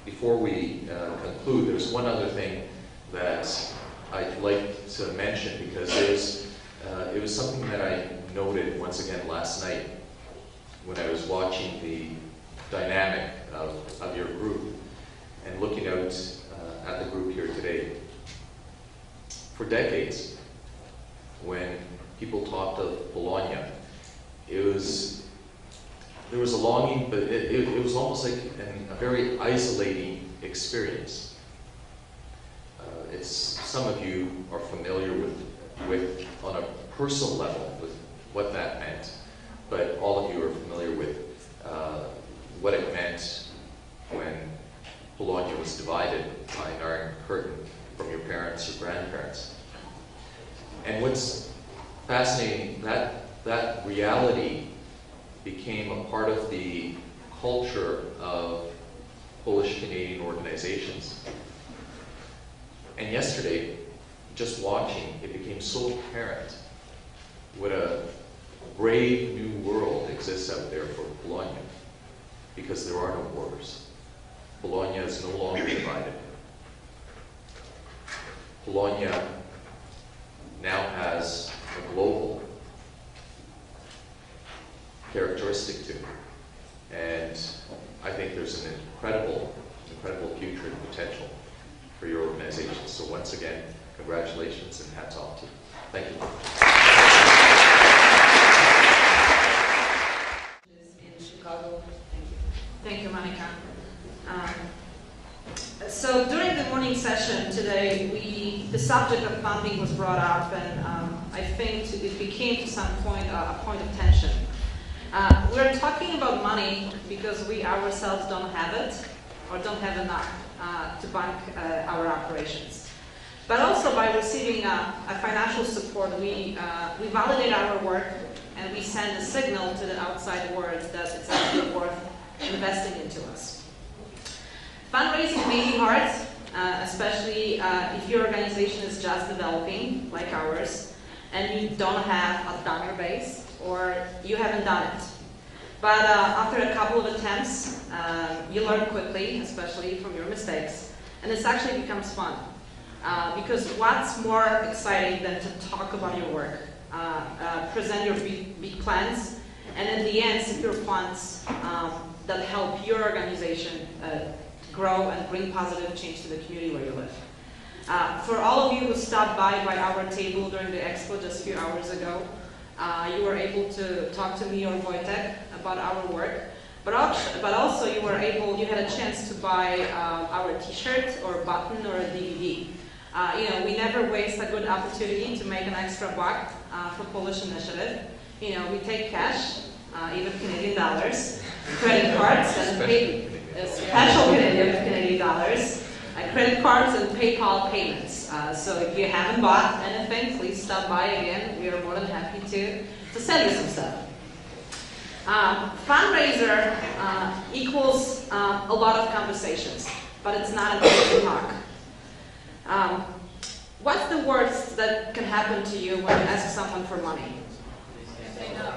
before we conclude, there's one other thing that I'd like to mention, because it was something that I noted once again last night when I was watching the dynamic of your group and looking out at the group here today. For decades, when people talked of Bologna, there was a longing, but it was almost like a very isolating experience. Some of you are familiar with on a personal level with what that meant, but all of you are familiar with what it meant when Bologna was divided by an iron curtain from your parents or grandparents. And what's fascinating, that reality became a part of the culture of Polish-Canadian organizations. And yesterday, just watching, it became so apparent what a brave new world exists out there for Bologna, because there are no borders. Bologna is no longer divided. Bologna now has a global characteristic to it. And I think there's an incredible future and potential for your organization. So once again, congratulations and hats off to you. Thank you. In Chicago. Thank you, Monika. So during the morning session today, the subject of funding was brought up, and I think it became to some point a point of tension. We're talking about money because we ourselves don't have it, or don't have enough to bank our operations. But also by receiving a financial support, we validate our work, and we send a signal to the outside world that it's actually worth investing into us. Fundraising may be hard, especially if your organization is just developing, like ours, and you don't have a donor base, or you haven't done it. But after a couple of attempts, you learn quickly, especially from your mistakes, and this actually becomes fun. Because what's more exciting than to talk about your work, present your big plans, and in the end secure funds that help your organization grow and bring positive change to the community where you live. For all of you who stopped by our table during the expo just a few hours ago, you were able to talk to me or Wojtek about our work, but also you had a chance to buy our t-shirt or button or a DVD. We never waste a good opportunity to make an extra buck for Polish initiative. We take cash, even Canadian dollars, credit cards, and special Canadian dollars, credit cards and PayPal payments. So if you haven't bought anything, please stop by again. We are more than happy to sell you some stuff. Fundraiser equals a lot of conversations, but it's not an easy talk. What's the worst that can happen to you when you ask someone for money? Say no.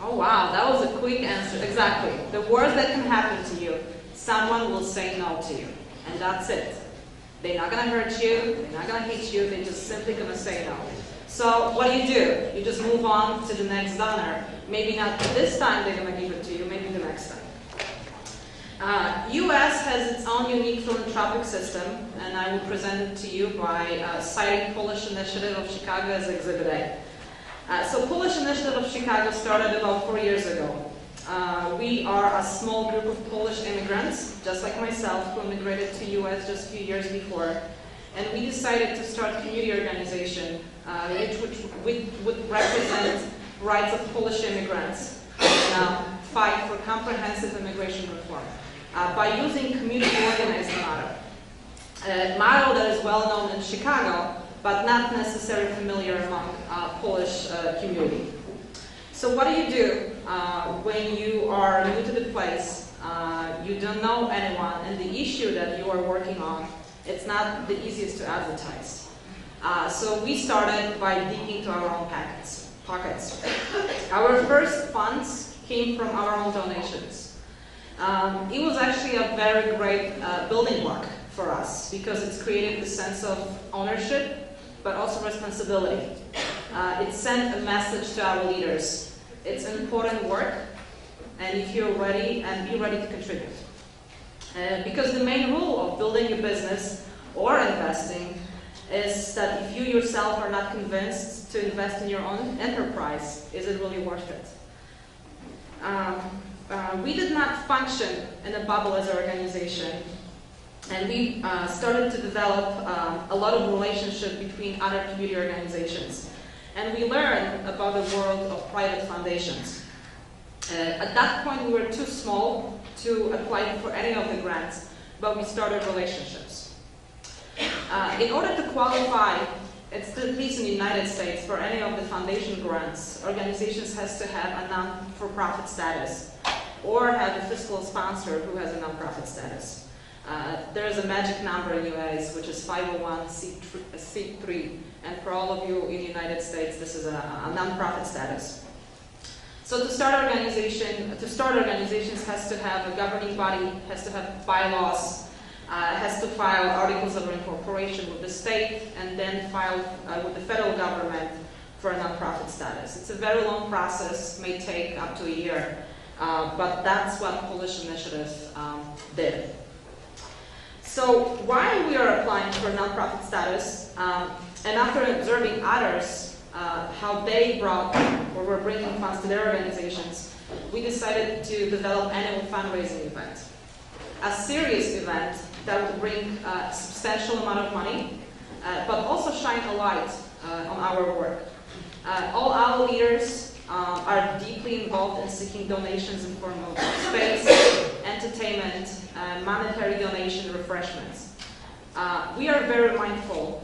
Oh wow, that was a quick answer. Exactly. The worst that can happen to you, someone will say no to you. And that's it. They're not going to hurt you, they're not going to hate you, they're just simply going to say no. So what do? You just move on to the next donor. Maybe not this time they're going to give it to you, maybe the next time. US has its own unique philanthropic system, and I will present it to you by citing Polish Initiative of Chicago as Exhibit A. So Polish Initiative of Chicago started about 4 years ago. We are a small group of Polish immigrants, just like myself, who immigrated to US just a few years before. And we decided to start a community organization which would represent rights of Polish immigrants and fight for comprehensive immigration reform by using community organized motto. A motto that is well known in Chicago, but not necessarily familiar among Polish community. So what do when you are new to the place, you don't know anyone, and the issue that you are working on, it's not the easiest to advertise. So we started by digging into our own pockets. Our first funds came from our own donations. It was actually a very great building block for us because it's created the sense of ownership, but also responsibility. It sent a message to our leaders. It's important work, and if you're ready, and be ready to contribute. Because the main rule of building a business or investing is that if you yourself are not convinced to invest in your own enterprise, is it really worth it? We did not function in a bubble as an organization, and we started to develop a lot of relationship between other community organizations. And we learned about the world of private foundations. At that point, we were too small to apply for any of the grants, but we started relationships. In order to qualify, at least in the United States, for any of the foundation grants, organizations has to have a non-for-profit status or have a fiscal sponsor who has a non-profit status. There is a magic number in the US, which is 501c3, and for all of you in the United States, this is a non-profit status. So to start organizations has to have a governing body, has to have bylaws, has to file articles of incorporation with the state, and then file with the federal government for a nonprofit status. It's a very long process, may take up to a year, but that's what Polish Initiative did. So while we are applying for nonprofit status, and after observing others, how they brought or were bringing funds to their organizations, we decided to develop an annual fundraising event. A serious event that would bring a substantial amount of money, but also shine a light on our work. All our leaders are deeply involved in seeking donations in form of space, entertainment, monetary donation, refreshments. We are very mindful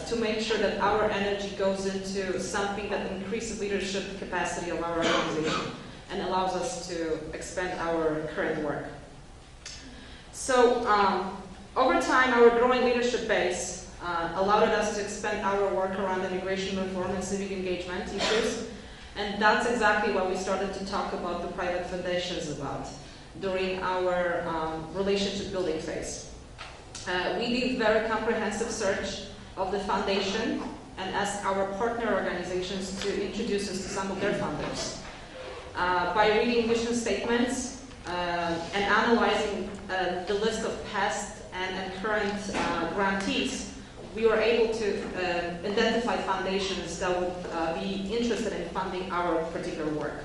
to make sure that our energy goes into something that increases leadership capacity of our organization and allows us to expand our current work. So over time, our growing leadership base allowed us to expand our work around immigration reform and civic engagement issues, and that's exactly what we started to talk about the private foundations about during our relationship building phase. We did very comprehensive search of the foundation and asked our partner organizations to introduce us to some of their funders. By reading mission statements and analyzing the list of past and current grantees, we were able to identify foundations that would be interested in funding our particular work.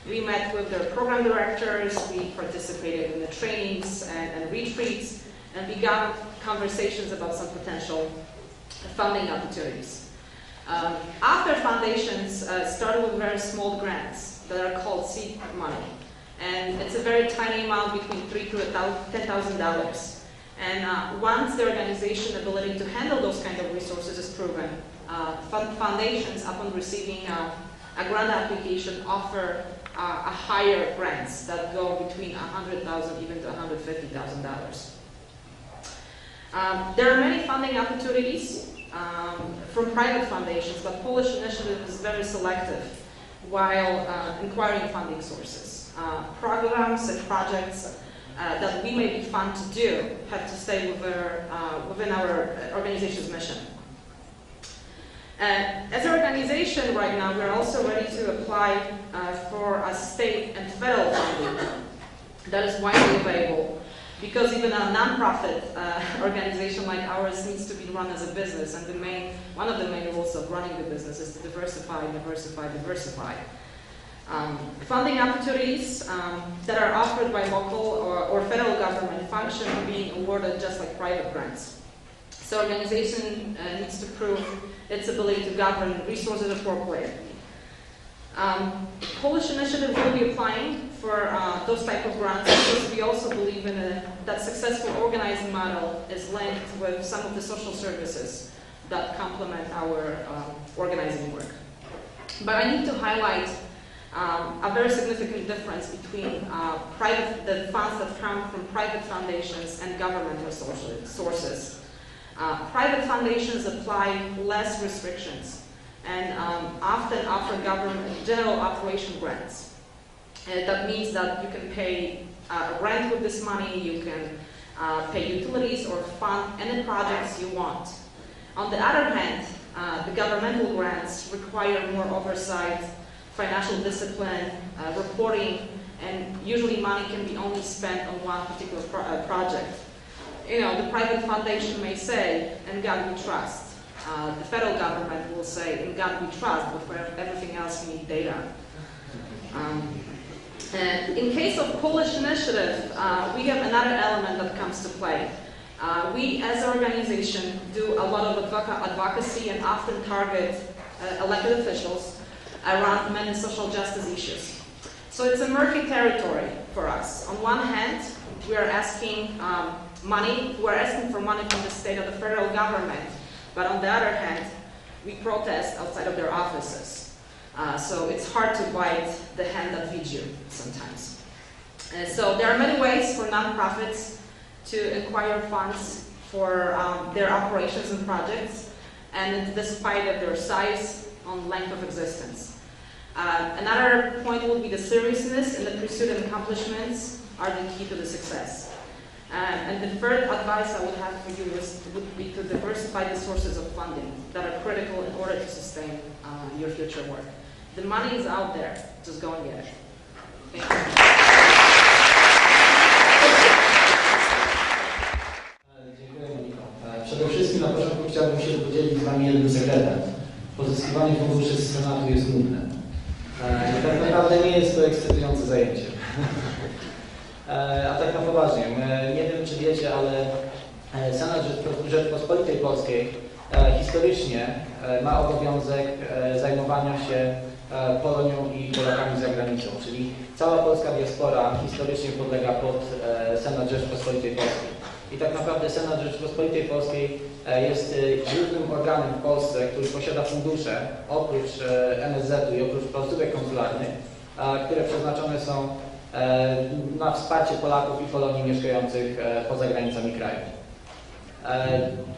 We met with their program directors, we participated in the trainings and retreats, and began conversations about some potential funding opportunities. After foundations started with very small grants that are called seed money. And it's a very tiny amount, between $3,000 to $10,000. And once the organization's ability to handle those kind of resources is proven, foundations, upon receiving a grant application, offer a higher grants that go between $100,000 even to $150,000. There are many funding opportunities from private foundations, but Polish Initiative is very selective while inquiring funding sources. Programs and projects that we may be fun to do have to stay within our organization's mission. As an organization right now, we're also ready to apply for a state and federal funding that is widely available, because even a nonprofit organization like ours needs to be run as a business, and one of the main rules of running the business is to diversify, diversify, diversify. Funding opportunities that are offered by local or federal government function are being awarded just like private grants. So organization needs to prove its ability to govern resources appropriately. Polish Initiative will be applying for those type of grants because we also believe in that successful organizing model is linked with some of the social services that complement our organizing work. But I need to highlight a very significant difference between the funds that come from private foundations and governmental sources. Private foundations apply less restrictions and often offer government general operation grants. That means that you can pay rent with this money, you can pay utilities or fund any projects you want. On the other hand, the governmental grants require more oversight, financial discipline, reporting, and usually money can be only spent on one particular project. You know, the private foundation may say, "In God we trust." The federal government will say, "In God we trust," but for everything else we need data. And in case of Polish initiative, we have another element that comes to play. We as an organization do a lot of advocacy and often target elected officials around many social justice issues. So it's a murky territory for us. On one hand, we are asking for money from the state or the federal government, but on the other hand, we protest outside of their offices. So it's hard to bite the hand that feeds you sometimes. So there are many ways for nonprofits to acquire funds for their operations and projects, and despite of their size and length of existence. Another point would be the seriousness and the pursuit and accomplishments are the key to the success. And the third advice I would have for you would be to diversify the sources of funding that are critical in order to sustain your future work. The money is out there, just go and get it. Thank you. Dziękuję, Moniko. Przede wszystkim na początku chciałbym się podzielić z Wami jednym sekretem. Pozyskiwanie funduszy z Senatu jest nudne. Tak naprawdę nie jest to ekscytujące zajęcie. A tak na poważnie, nie wiem czy wiecie, ale Senat Rzeczypospolitej Polskiej historycznie ma obowiązek zajmowania się Polonią i Polakami za granicą, czyli cała polska diaspora historycznie podlega pod Senat Rzeczypospolitej Polskiej. I tak naprawdę Senat Rzeczypospolitej Polskiej jest głównym organem w Polsce, który posiada fundusze oprócz NSZ-u i oprócz placówek konsularnych, które przeznaczone są na wsparcie Polaków i Polonii mieszkających poza granicami kraju.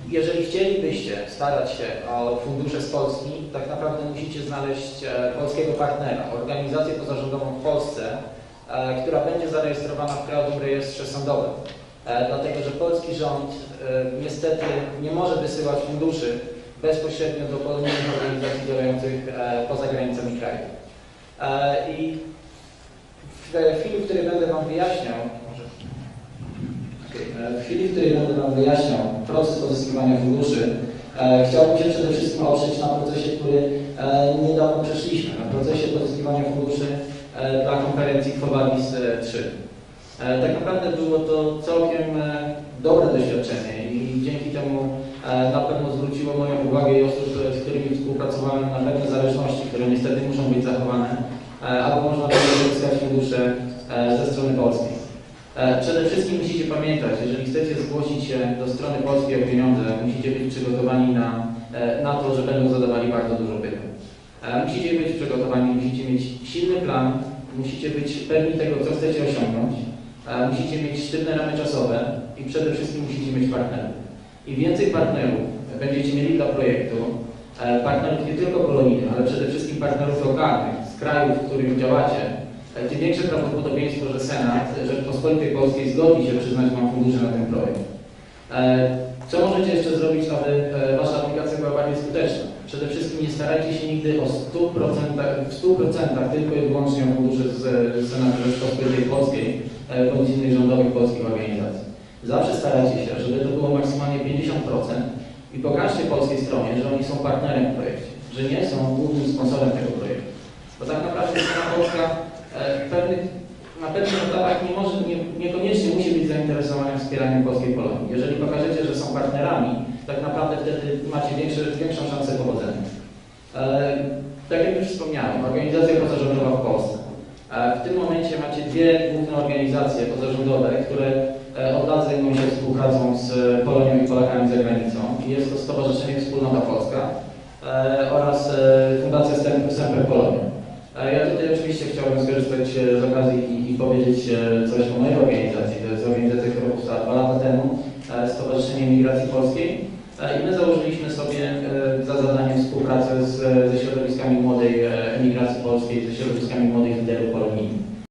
Jeżeli chcielibyście starać się o fundusze z Polski, tak naprawdę musicie znaleźć polskiego partnera, organizację pozarządową w Polsce, która będzie zarejestrowana w Krajowym Rejestrze Sądowym. Dlatego, że polski rząd niestety nie może wysyłać funduszy bezpośrednio do polonijnych organizacji działających poza granicami kraju. I w chwili, w której będę Wam wyjaśniał proces pozyskiwania funduszy, chciałbym się przede wszystkim oprzeć na procesie, który niedawno przeszliśmy, na procesie pozyskiwania funduszy dla konferencji Vadis 3. Tak naprawdę było to całkiem dobre doświadczenie i dzięki temu na pewno zwróciło moją uwagę i osób, z którymi współpracowałem, na pewne zależności, które niestety muszą być zachowane, aby można było uzyskać fundusze ze strony polskiej. Przede wszystkim musicie pamiętać, jeżeli chcecie zgłosić się do strony polskiej o pieniądze, musicie być przygotowani na to, że będą zadawali bardzo dużo pytań. Musicie być przygotowani, musicie mieć silny plan, musicie być pewni tego, co chcecie osiągnąć, musicie mieć sztywne ramy czasowe i przede wszystkim musicie mieć partnerów. Im więcej partnerów będziecie mieli dla projektu, partnerów nie tylko polonijnych, ale przede wszystkim partnerów lokalnych z krajów, w których działacie, tym większe prawdopodobieństwo, że Senat Rzeczypospolitej Polskiej zgodzi się przyznać Wam fundusze na ten projekt. Co możecie jeszcze zrobić, aby Wasza aplikacja była bardziej skuteczna? Przede wszystkim nie starajcie się nigdy w 100% tylko i wyłącznie o fundusze z Senatu Rzeczypospolitej Polskiej bądź innych rządowych polskich organizacji. Zawsze starajcie się, żeby to było maksymalnie 50% i pokażcie polskiej stronie, że oni są partnerem w projekcie, że nie są głównym sponsorem tego projektu. Bo tak naprawdę strona polska na pewnych etapach niekoniecznie musi być zainteresowana wspieraniem polskiej Polonii. Jeżeli pokażecie, że są partnerami, tak naprawdę wtedy macie większą szansę powodzenia. Tak jak już wspomniałem, organizacja pozarządowa w Polsce. W tym momencie macie dwie główne organizacje pozarządowe, które od lat zajmują się współpracą z Polonią i Polakami za granicą. Jest to Stowarzyszenie Wspólnota Polska oraz Fundacja Semper Polonia. Ja tutaj oczywiście chciałbym skorzystać z okazji i powiedzieć coś o mojej organizacji. To jest organizacja, która powstała 2 lata temu, Stowarzyszenie Emigracji Polskiej. I my założyliśmy sobie za zadanie współpracę ze środowiskami młodej emigracji polskiej, ze środowiskami młodych